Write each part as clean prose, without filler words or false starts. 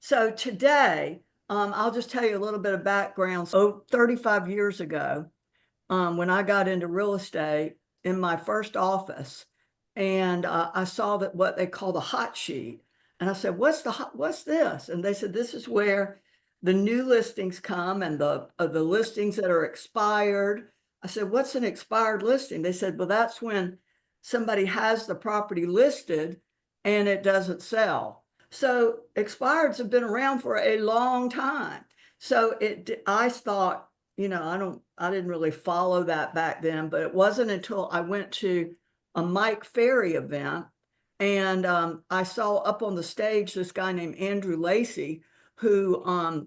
So today, I'll just tell you a little bit of background. So 35 years ago, when I got into real estate in my first office, and I saw that what they call the hot sheet. And I said, what's this? And they said, this is where the new listings come and the listings that are expired. I said, what's an expired listing? They said, well, that's when somebody has the property listed and it doesn't sell. So expireds have been around for a long time. So I thought, I didn't really follow that back then, but it wasn't until I went to a Mike Ferry event and I saw up on the stage this guy named Andrew Lacey, who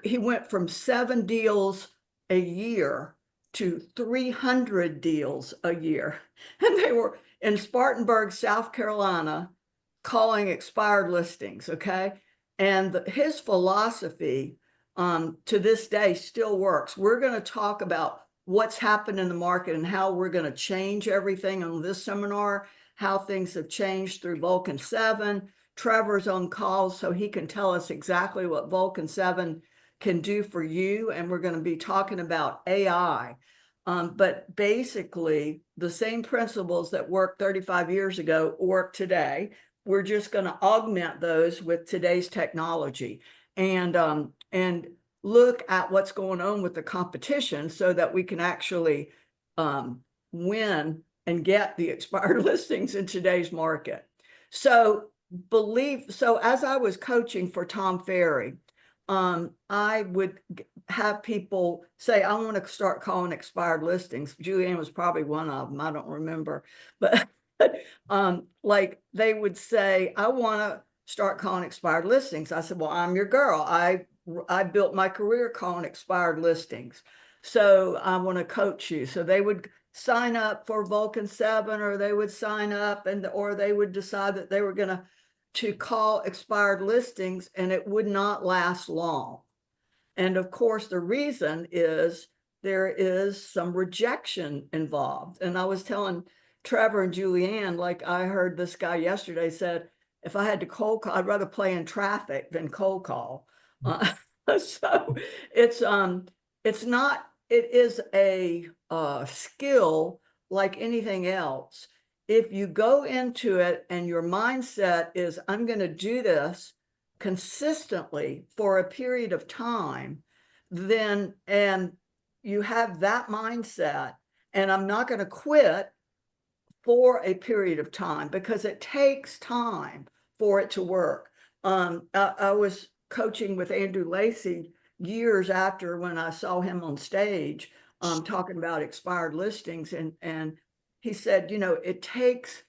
he went from 7 deals a year to 300 deals a year. And they were in Spartanburg, South Carolina, calling expired listings, okay? And his philosophy to this day still works. We're going to talk about what's happened in the market and how we're going to change everything on this seminar, how things have changed through Vulcan 7. Trevor's on call, so he can tell us exactly what Vulcan 7 can do for you. And we're going to be talking about AI. But basically, the same principles that worked 35 years ago work today. We're just going to augment those with today's technology and look at what's going on with the competition so that we can actually win and get the expired listings in today's market. So as I was coaching for Tom Ferry, I would have people say, I want to start calling expired listings. Julianne was probably one of them. I don't remember, but like they would say, I want to start calling expired listings. I said, well, I'm your girl. I built my career calling expired listings. So I want to coach you. So they would sign up for Vulcan 7, or they would sign up or they would decide that they were going to call expired listings, and it would not last long. And of course, the reason is there is some rejection involved. And I was telling Trevor and Julianne, like I heard this guy yesterday said, if I had to cold call, I'd rather play in traffic than cold call. So it is a skill like anything else. If you go into it and your mindset is, I'm going to do this consistently for a period of time, then, and you have that mindset, and I'm not going to quit for a period of time, because it takes time for it to work. I was coaching with Andrew Lacey years after when I saw him on stage talking about expired listings, and he said, it takes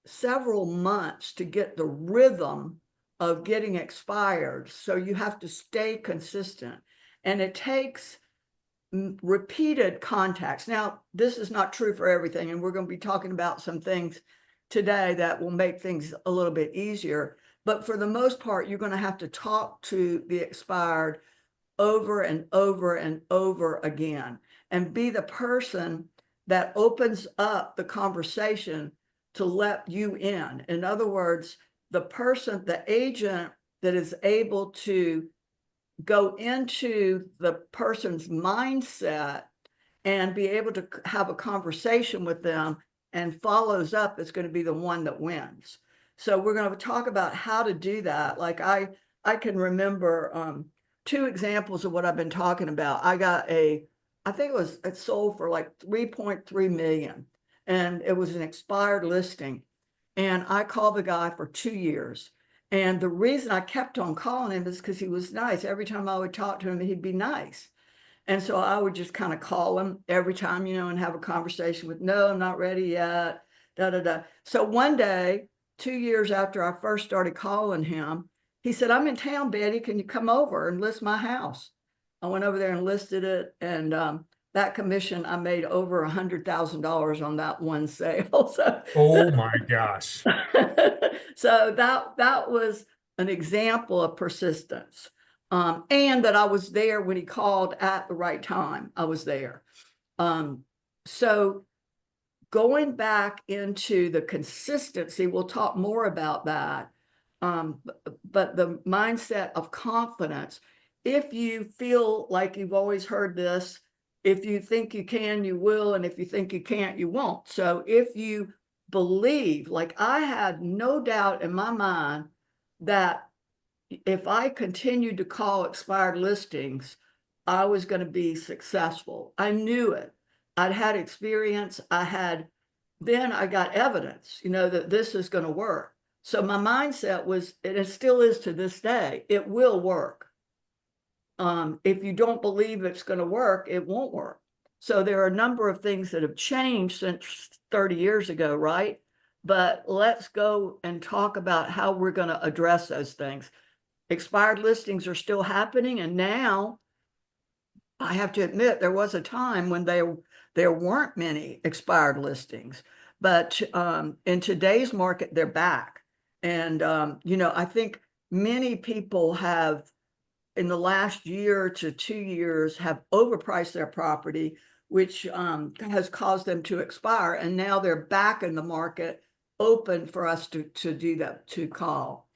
several months to get the rhythm of getting expired. So you have to stay consistent, and it takes repeated contacts. Now, this is not true for everything, and we're going to be talking about some things today that will make things a little bit easier. But for the most part, you're going to have to talk to the expired over and over and over again, and be the person that opens up the conversation to let you in. In other words, the agent that is able to go into the person's mindset and be able to have a conversation with them and follows up is going to be the one that wins. So we're going to talk about how to do that. Like I can remember 2 examples of what I've been talking about. I think it sold for like 3.3 million, and it was an expired listing. And I called the guy for 2 years. And the reason I kept on calling him is because he was nice. Every time I would talk to him, he'd be nice. And so I would just kind of call him every time, and have a conversation with, no, I'm not ready yet, da, da, da. So one day, 2 years after I first started calling him, he said, I'm in town, Betty. Can you come over and list my house? I went over there and listed it. And that commission, I made over $100,000 on that one sale. So, Oh my gosh. so that was an example of persistence. And that I was there when he called at the right time. I was there. So going back into the consistency, we'll talk more about that. But the mindset of confidence, if you feel like you've always heard this, if you think you can, you will, and if you think you can't, you won't. So if you believe, like I had no doubt in my mind that if I continued to call expired listings, I was going to be successful. I knew it. I'd had experience. Then I got evidence, that this is going to work. So my mindset was, and it still is to this day, it will work. If you don't believe it's going to work, it won't work. So there are a number of things that have changed since 30 years ago, right? But let's go and talk about how we're going to address those things. Expired listings are still happening, and now I have to admit there was a time when there weren't many expired listings, but in today's market they're back. And I think many people have in the last year to 2 years have overpriced their property, which has caused them to expire, and now they're back in the market open for us to do that, to call.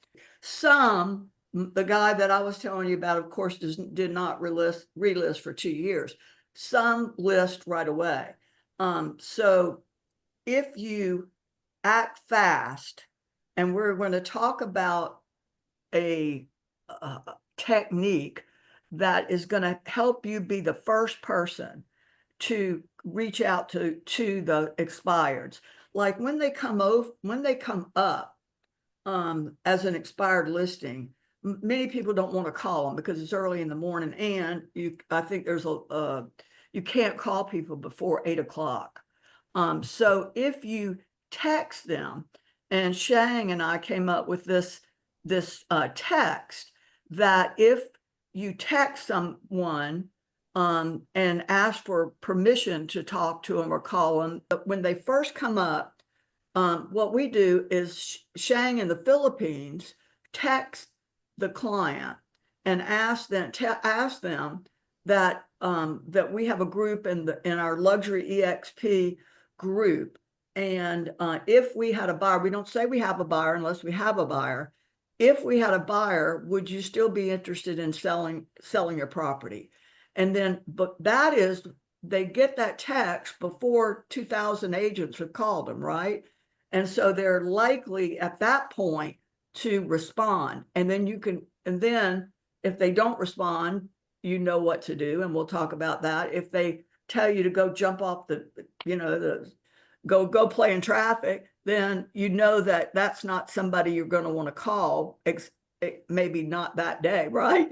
The guy that I was telling you about, of course, did not relist for 2 years. Some list right away. So if you act fast, and we're going to talk about a technique that is going to help you be the first person to reach out to the expireds. Like when they come up as an expired listing, many people don't want to call them because it's early in the morning, and I think there's you can't call people before 8 o'clock. So if you text them, and Shang and I came up with this text that if you text someone and ask for permission to talk to them or call them, but when they first come up, what we do is Shang in the Philippines text the client and ask them that that we have a group in our luxury EXP group, and if we had a buyer, we don't say we have a buyer unless we have a buyer. If we had a buyer, would you still be interested in selling your property? And then, but that is, they get that text before 2,000 agents have called them, right? And so they're likely at that point to respond. And then if they don't respond, you know what to do. And we'll talk about that. If they tell you to go jump off go play in traffic, then you know that that's not somebody you're going to want to call, maybe not that day, right?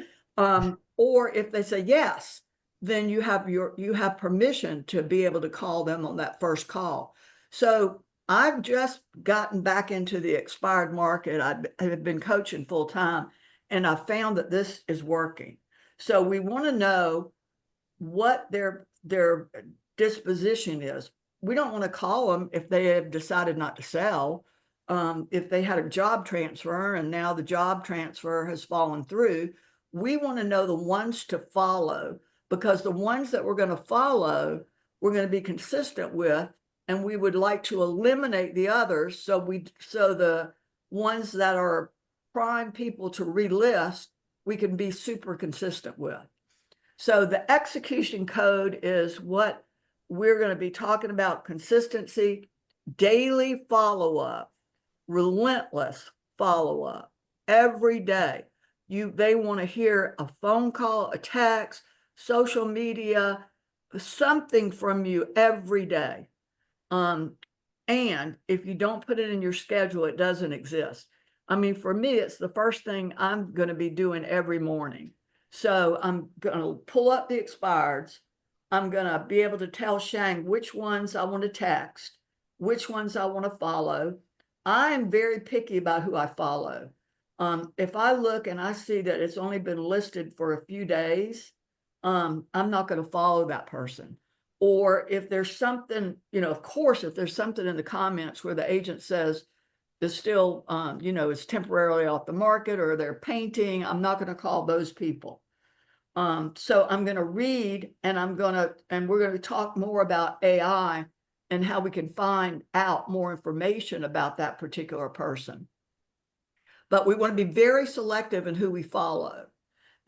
Or if they say yes, then you have permission to be able to call them on that first call. So I've just gotten back into the expired market. I've been coaching full time, and I found that this is working. So we want to know what their disposition is. We don't want to call them if they have decided not to sell. If they had a job transfer and now the job transfer has fallen through, we want to know the ones to follow, because the ones that we're going to follow, we're going to be consistent with, and we would like to eliminate the others. So the ones that are prime people to relist, we can be super consistent with. So the execution code is what we're going to be talking about: consistency, daily follow-up, relentless follow-up every day. They want to hear a phone call, a text, social media, something from you every day. And if you don't put it in your schedule, it doesn't exist. I mean, for me, it's the first thing I'm going to be doing every morning. So I'm going to pull up the expireds. I'm going to be able to tell Shang which ones I want to text, which ones I want to follow. I am very picky about who I follow. If I look and I see that it's only been listed for a few days, I'm not going to follow that person. Or if there's something, of course, if there's something in the comments where the agent says is still, is temporarily off the market, or they're painting, I'm not going to call those people. So I'm going to read, and we're going to talk more about AI and how we can find out more information about that particular person. but we want to be very selective in who we follow.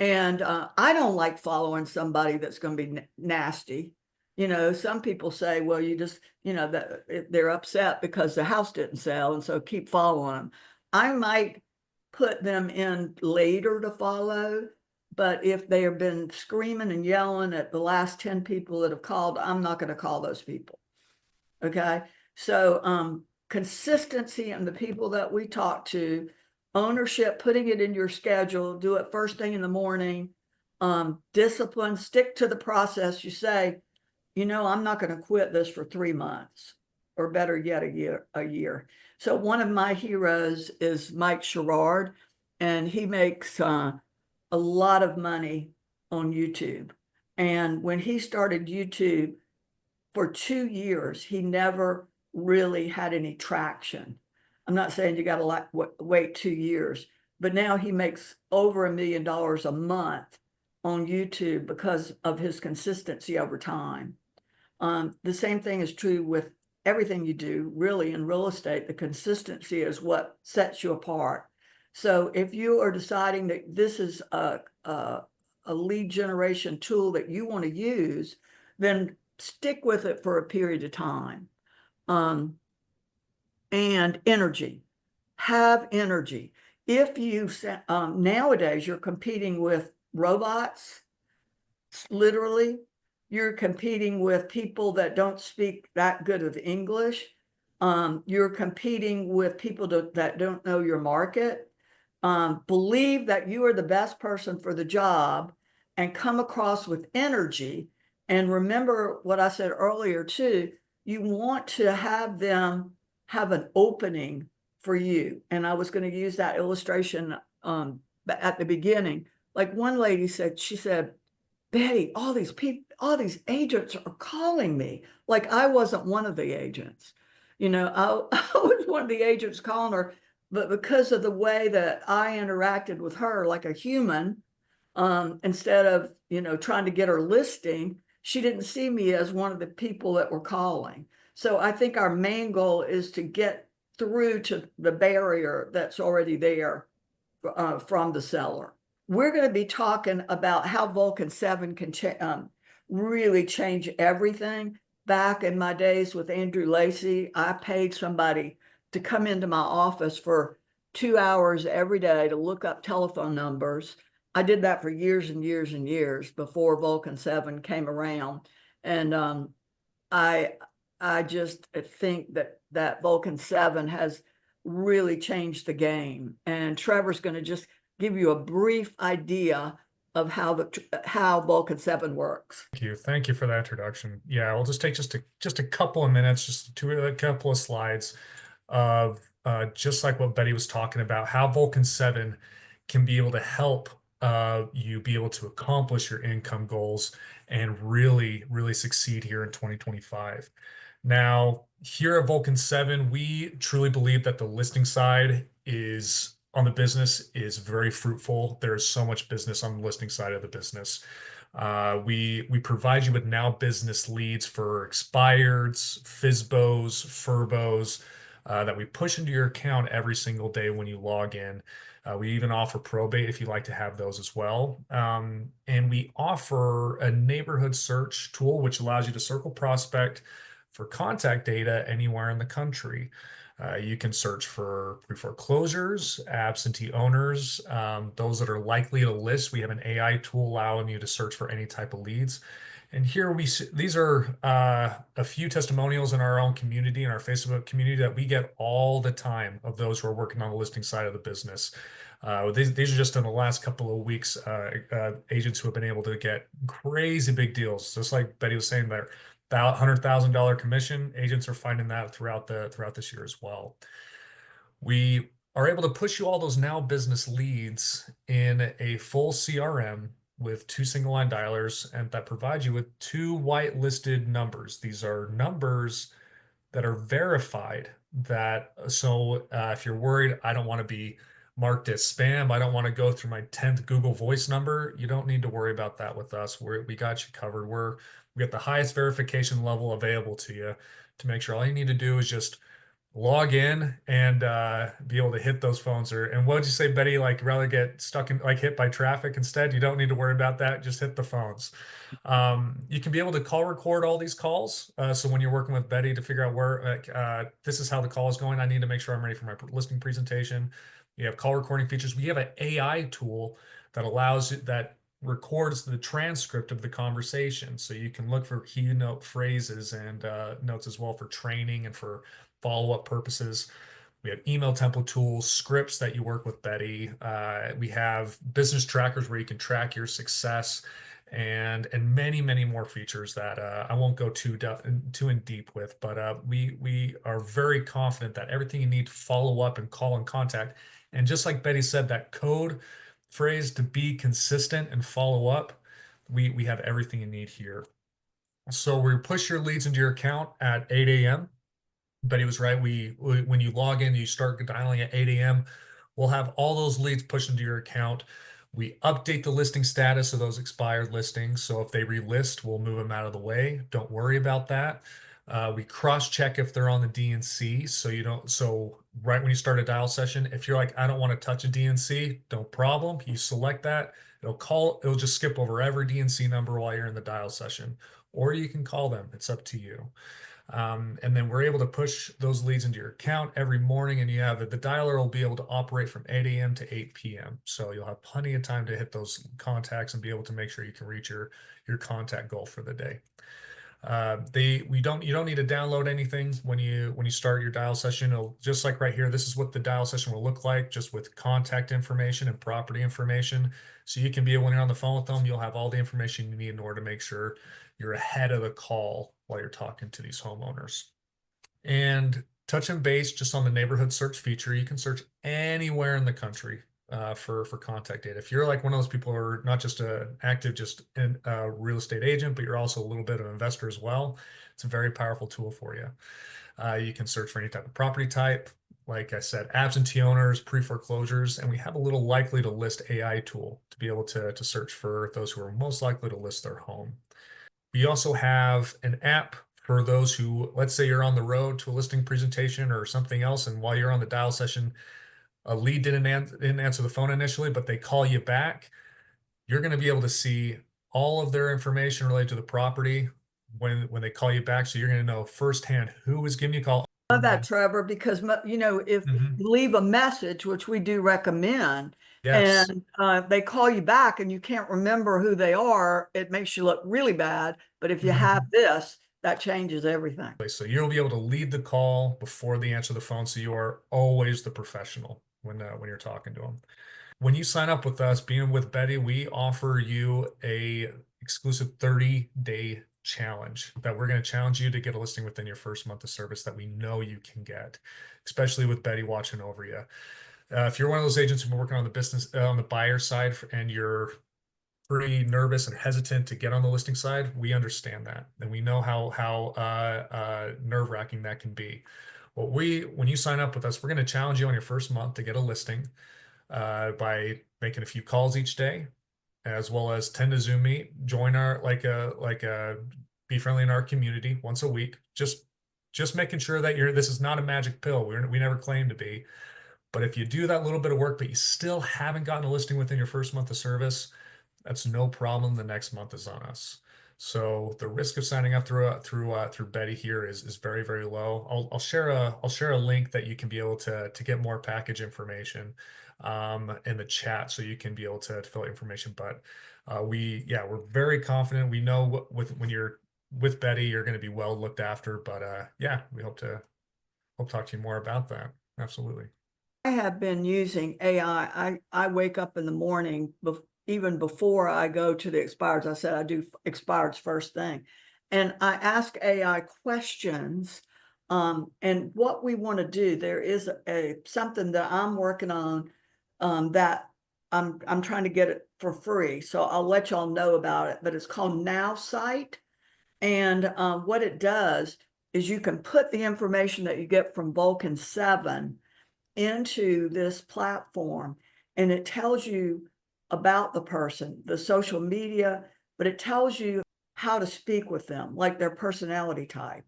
And I don't like following somebody that's going to be nasty. Some people say, well, you just, that they're upset because the house didn't sell, and so keep following them. I might put them in later to follow, but if they have been screaming and yelling at the last 10 people that have called, I'm not going to call those people. Okay. So consistency in the people that we talk to, ownership, putting it in your schedule, do it first thing in the morning, discipline, stick to the process. You say, I'm not going to quit this for 3 months, or better yet, a year. So one of my heroes is Mike Sherrard, and he makes a lot of money on YouTube. And when he started YouTube, for 2 years, he never really had any traction. I'm not saying you got to wait 2 years, but now he makes over $1 million a month on YouTube because of his consistency over time. The same thing is true with everything you do, really, in real estate. The consistency is what sets you apart. So if you are deciding that this is a lead generation tool that you want to use, then stick with it for a period of time. And energy. Have energy. If you nowadays you're competing with robots, literally, you're competing with people that don't speak that good of English. You're competing with people that don't know your market. Believe that you are the best person for the job and come across with energy. And remember what I said earlier too, you want to have them have an opening for you. And I was going to use that illustration at the beginning. Like one lady said, she said, Betty, all these people, all these agents are calling me. Like I wasn't one of the agents. I was one of the agents calling her, but because of the way that I interacted with her like a human, instead of, trying to get her listing, she didn't see me as one of the people that were calling. So I think our main goal is to get through to the barrier that's already there from the seller. We're going to be talking about how Vulcan 7 can really change everything. Back in my days with Andrew Lacey, I paid somebody to come into my office for 2 hours every day to look up telephone numbers. I did that for years and years and years before Vulcan 7 came around. And I just think that Vulcan 7 has really changed the game. And Trevor's going to just give you a brief idea of how Vulcan 7 works. Thank you for that introduction. Yeah, we'll just take just a couple of minutes, just a couple of slides of just like what Betty was talking about, how Vulcan 7 can be able to help you be able to accomplish your income goals and really, really succeed here in 2025. Now, here at Vulcan 7, we truly believe that the listing side on the business is very fruitful. There is so much business on the listing side of the business. We provide you with now business leads for expireds, FSBOs, FURBOs that we push into your account every single day when you log in. We even offer probate if you'd like to have those as well. And we offer a neighborhood search tool, which allows you to circle prospect for contact data anywhere in the country. You can search for pre-foreclosures, absentee owners, those that are likely to list. We have an AI tool allowing you to search for any type of leads. And here these are a few testimonials in our own community, in our Facebook community, that we get all the time of those who are working on the listing side of the business. These are just in the last couple of weeks, agents who have been able to get crazy big deals. Just like Betty was saying there, $100,000 commission. Agents are finding that throughout this year as well. We are able to push you all those now business leads in a full CRM with 2 single line dialers, and that provides you with 2 whitelisted numbers. These are numbers that are verified. So if you're worried, I don't want to be marked as spam, I don't want to go through my 10th Google Voice number, you don't need to worry about that with us. We got you covered. We got the highest verification level available to you to make sure all you need to do is just log in and be able to hit those phones. And what did you say, Betty? Like rather get stuck in like hit by traffic instead? You don't need to worry about that. Just hit the phones. You can be able to call record all these calls. So when you're working with Betty to figure out where this is how the call is going, I need to make sure I'm ready for my listing presentation. You have call recording features. We have an AI tool that records the transcript of the conversation. So you can look for keynote phrases and notes as well for training and for follow-up purposes. We have email template tools, scripts that you work with Betty. We have business trackers where you can track your success, and many more features that I won't go too in deep with. But we are very confident that everything you need to follow up and call and contact, and just like Betty said, that code phrase to be consistent and follow up, we have everything you need here. So we push your leads into your account at 8 a.m. Betty was right. When you log in, you start dialing at 8 a.m. We'll have all those leads pushed into your account. We update the listing status of those expired listings. So if they relist, we'll move them out of the way. Don't worry about that. We cross-check if they're on the DNC. So you don't. So right when you start a dial session, if you're like, I don't want to touch a DNC, no problem. You select that. It'll just skip over every DNC number while you're in the dial session, or you can call them. It's up to you. And then we're able to push those leads into your account every morning, and you have the dialer will be able to operate from 8 a.m. to 8 p.m. So you'll have plenty of time to hit those contacts and be able to make sure you can reach your contact goal for the day. You don't need to download anything when you start your dial session. It'll just like right here, this is what the dial session will look like, just with contact information and property information. So you can be, when you're on the phone with them, you'll have all the information you need in order to make sure you're ahead of the call while you're talking to these homeowners. And touch and base just on the neighborhood search feature, you can search anywhere in the country for contact data. If you're like one of those people who are not just an active real estate agent, but you're also a little bit of an investor as well, it's a very powerful tool for you. You can search for any type of property type. Like I said, absentee owners, pre-foreclosures, and we have a little likely to list AI tool to be able to search for those who are most likely to list their home. We also have an app for those who, let's say you're on the road to a listing presentation or something else, and while you're on the dial session, a lead didn't answer the phone initially, but they call you back. You're going to be able to see all of their information related to the property when they call you back. So you're going to know firsthand who was giving you a call. I love that, Trevor, because if you leave a message, which we do recommend, Yes. and they call you back and you can't remember who they are, it makes you look really bad. But if you have this, that changes everything. So you'll be able to lead the call before they answer the phone. So you are always the professional when you're talking to them. When you sign up with us, being with Betty, we offer you a exclusive 30-day challenge that we're going to challenge you to get a listing within your first month of service that we know you can get, especially with Betty watching over you. If you're one of those agents who've been working on the business on the buyer side and you're pretty nervous and hesitant to get on the listing side, we understand that, and we know how nerve-wracking that can be. When you sign up with us, we're going to challenge you on your first month to get a listing by making a few calls each day, as well as 10 to Zoom meet, join our be friendly in our community once a week. Just making sure that this is not a magic pill. We never claim to be, but if you do that little bit of work, but you still haven't gotten a listing within your first month of service, that's no problem. The next month is on us. So the risk of signing up through Betty here is very, very low. I'll share a link that you can be able to get more package information in the chat, so you can be able to fill out information. But we're very confident. We know when you're with Betty, you're going to be well looked after. But we hope to talk to you more about that. Absolutely. I have been using AI. I wake up in the morning, even before I go to the expireds. I said I do expireds first thing, and I ask AI questions. And what we want to do, there is something that I'm working on that I'm trying to get it for free. So I'll let y'all know about it. But it's called Now Site, and what it does is you can put the information that you get from Vulcan 7 into this platform, and it tells you about the person, the social media, but it tells you how to speak with them, like their personality type.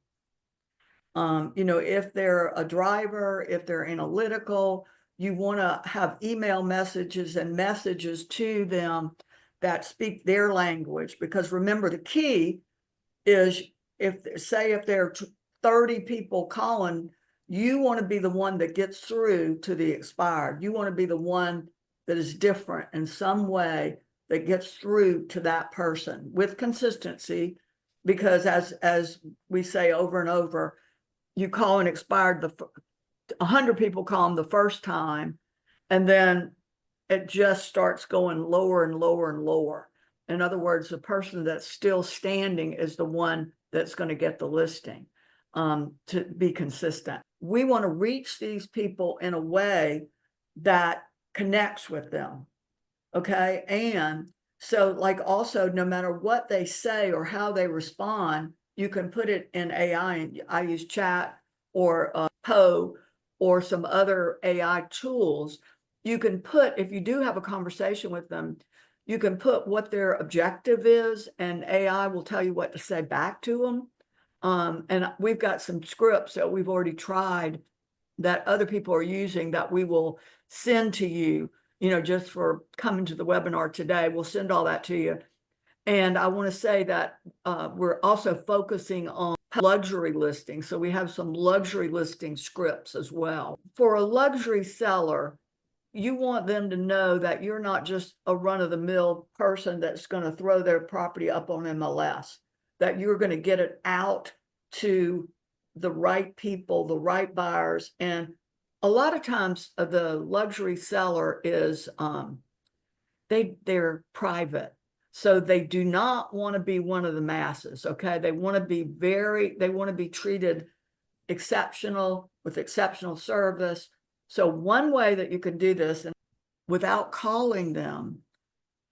You know, if they're a driver, if they're analytical, you want to have email messages and messages to them that speak their language. Because remember, the key is if there are 30 people calling, you want to be the one that gets through to the expired. You want to be the one that is different in some way that gets through to that person with consistency. Because as we say over and over, you call an expired, 100 people call them the first time, and then it just starts going lower and lower and lower. In other words, the person that's still standing is the one that's going to get the listing, to be consistent. We want to reach these people in a way that connects with them. Okay. And so, like, also, no matter what they say or how they respond, you can put it in AI. And I use chat or Poe or some other AI tools. You can put, if you do have a conversation with them, you can put what their objective is, and AI will tell you what to say back to them. And we've got some scripts that we've already tried that other people are using that we will send to you, you know, just for coming to the webinar today. We'll send all that to you. And I want to say that we're also focusing on luxury listings. So we have some luxury listing scripts as well. For a luxury seller, you want them to know that you're not just a run-of-the-mill person that's going to throw their property up on MLS, that you're going to get it out to the right people, the right buyers. And a lot of times the luxury seller is they're private. So they do not want to be one of the masses. Okay. They want to be treated exceptional, with exceptional service. So one way that you can do this, and without calling them,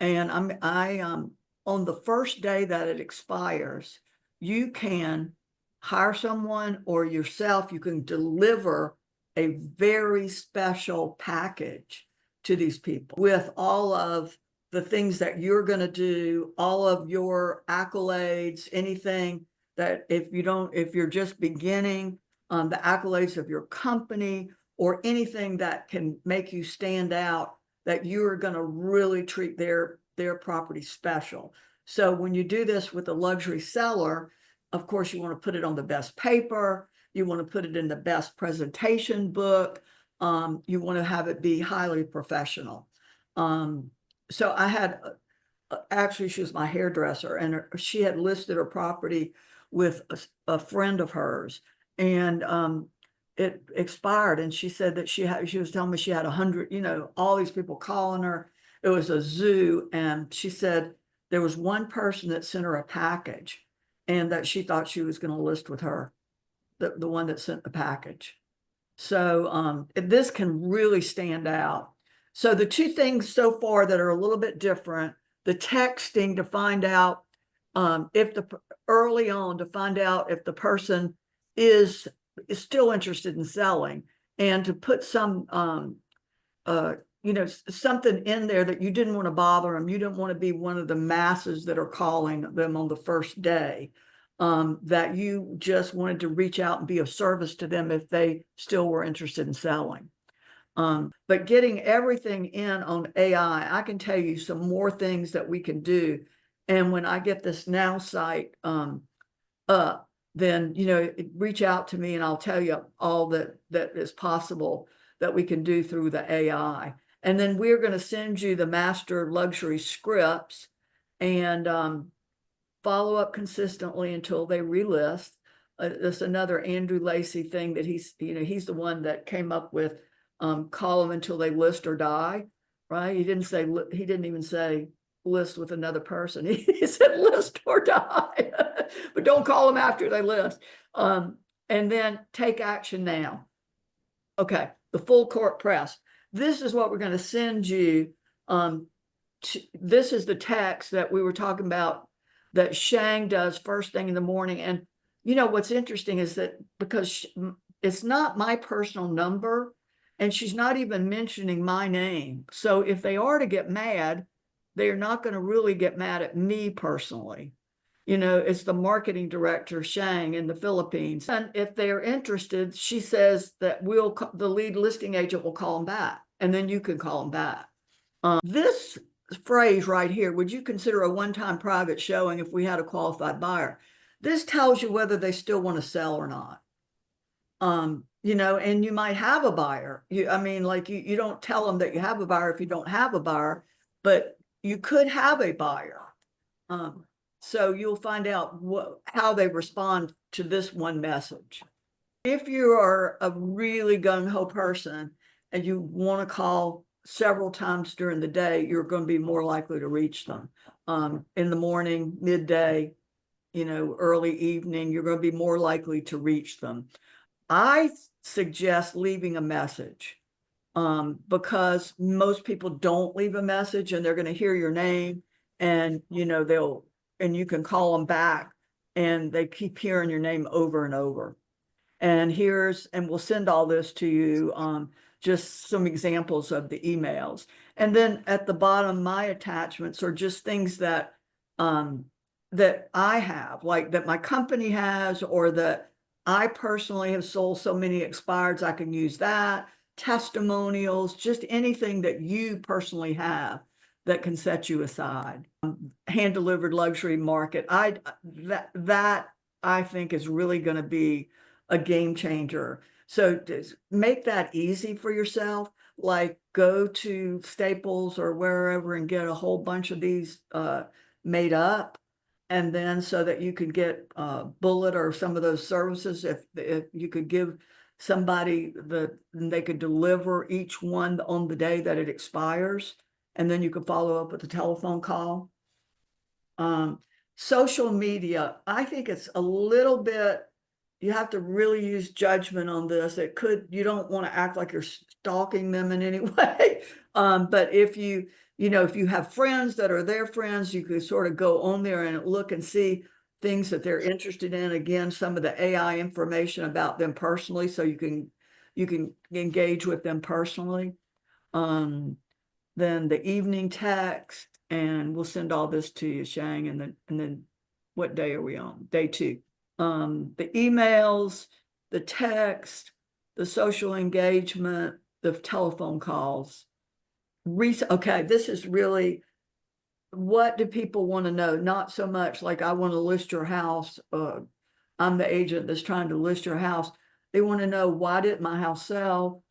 and on the first day that it expires, you can hire someone or yourself. You can deliver a very special package to these people with all of the things that you're going to do, all of your accolades, anything that if you're just beginning, the accolades of your company, or anything that can make you stand out, that you're going to really treat their property special. So when you do this with a luxury seller, of course, you want to put it on the best paper. You want to put it in the best presentation book. You want to have it be highly professional. So I had, actually, she was my hairdresser, and she had listed her property with a friend of hers, and it expired. And she said that she was telling me she had 100, you know, all these people calling her. It was a zoo. And she said there was one person that sent her a package, and that she thought she was going to list with her, the one that sent the package. So this can really stand out. So the two things so far that are a little bit different, the texting to find out early on to find out if the person is still interested in selling, and to put some, you know, something in there that you didn't want to bother them. You didn't want to be one of the masses that are calling them on the first day, that you just wanted to reach out and be of service to them if they still were interested in selling. But getting everything in on AI, I can tell you some more things that we can do. And when I get this Now site up, then, you know, reach out to me and I'll tell you all that is possible that we can do through the AI. And then we're going to send you the master luxury scripts, and follow up consistently until they relist. That's another Andrew Lacey thing that he's the one that came up with, call them until they list or die, right? He didn't even say list with another person. He said list or die, but don't call them after they list. And then take action now. Okay, the full court press. This is what we're going to send you. This is the text that we were talking about that Shang does first thing in the morning. And you know what's interesting is that because it's not my personal number, and she's not even mentioning my name. So if they are to get mad, they're not going to really get mad at me personally. it's the marketing director, Shang, in the Philippines. And if they're interested, she says that the lead listing agent will call them back, and then you can call them back. This phrase right here, would you consider a one-time private showing if we had a qualified buyer? This tells you whether they still want to sell or not. And you might have a buyer. You don't tell them that you have a buyer if you don't have a buyer, but you could have a buyer. So you'll find out how they respond to this one message. If you are a really gung-ho person and you want to call several times during the day, you're going to be more likely to reach them. In the morning, midday, early evening, you're going to be more likely to reach them. I suggest leaving a message because most people don't leave a message, and they're going to hear your name, and you can call them back, and they keep hearing your name over and over. And we'll send all this to you, just some examples of the emails. And then at the bottom, my attachments are just things that that I have, like that my company has, or that I personally have sold so many expireds, I can use that. Testimonials, just anything that you personally have that can set you aside. Hand-delivered luxury market. That I think is really going to be a game changer. So make that easy for yourself. Like go to Staples or wherever and get a whole bunch of these made up. And then so that you could get Bullet or some of those services, if you could give somebody they could deliver each one on the day that it expires, and then you could follow up with a telephone call. Social media, I think it's a little bit, you have to really use judgment on this. You don't want to act like you're stalking them in any way. But if you have friends that are their friends, you could sort of go on there and look and see things that they're interested in. Again, some of the AI information about them personally, so you can engage with them personally. Then the evening text, and we'll send all this to you, Shang. And then what day are we on? Day 2. The emails, the text, the social engagement, the telephone calls. Okay, this is really, what do people want to know? Not so much like, I want to list your house. I'm the agent that's trying to list your house. They want to know, why didn't my house sell?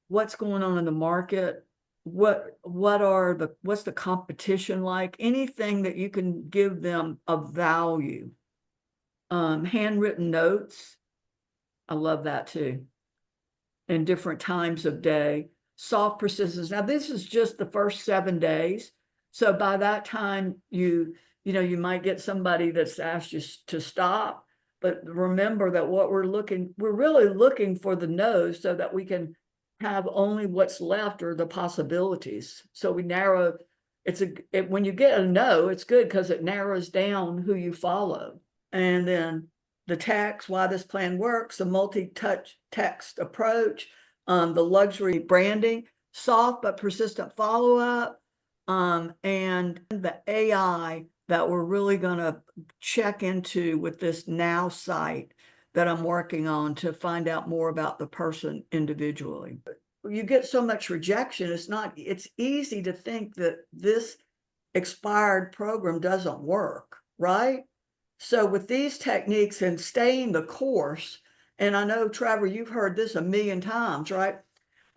What's going on in the market? What's the competition like? Anything that you can give them of value. Handwritten notes. I love that too. And different times of day. Soft persistence. Now, this is just the first 7 days. So by that time, you might get somebody that's asked you to stop. But remember that we're really looking for the no's, so that we can have only what's left or the possibilities. So we narrow. When you get a no, it's good because it narrows down who you follow. And then the text, why this plan works, the multi-touch text approach, the luxury branding, soft but persistent follow-up, and the AI that we're really going to check into with this Now site that I'm working on to find out more about the person individually. You get so much rejection, it's easy to think that this expired program doesn't work, right? So with these techniques and staying the course, and I know, Trevor, you've heard this a million times, right?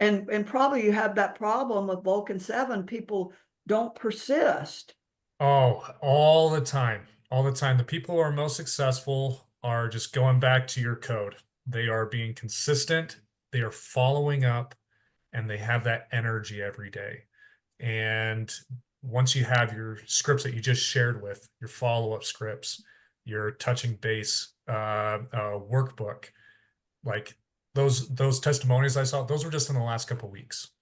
And probably you have that problem with Vulcan 7, people don't persist. Oh, all the time. All the time. The people who are most successful are just going back to your code. They are being consistent, they are following up, and they have that energy every day. And once you have your scripts that you just shared with, your follow-up scripts, your touching base workbook, like those testimonies I saw, those were just in the last couple of weeks.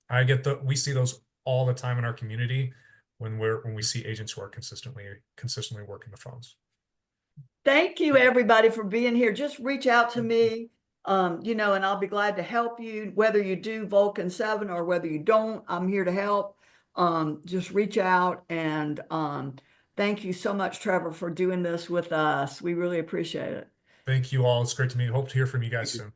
We see those all the time in our community when we see agents who are consistently working the phones. Thank you, everybody, for being here. Just reach out to me, and I'll be glad to help you, whether you do Vulcan 7 or whether you don't. I'm here to help. Just reach out, and Thank you so much, Trevor, for doing this with us. We really appreciate it. Thank you all. It's great to meet you. Hope to hear from you guys soon.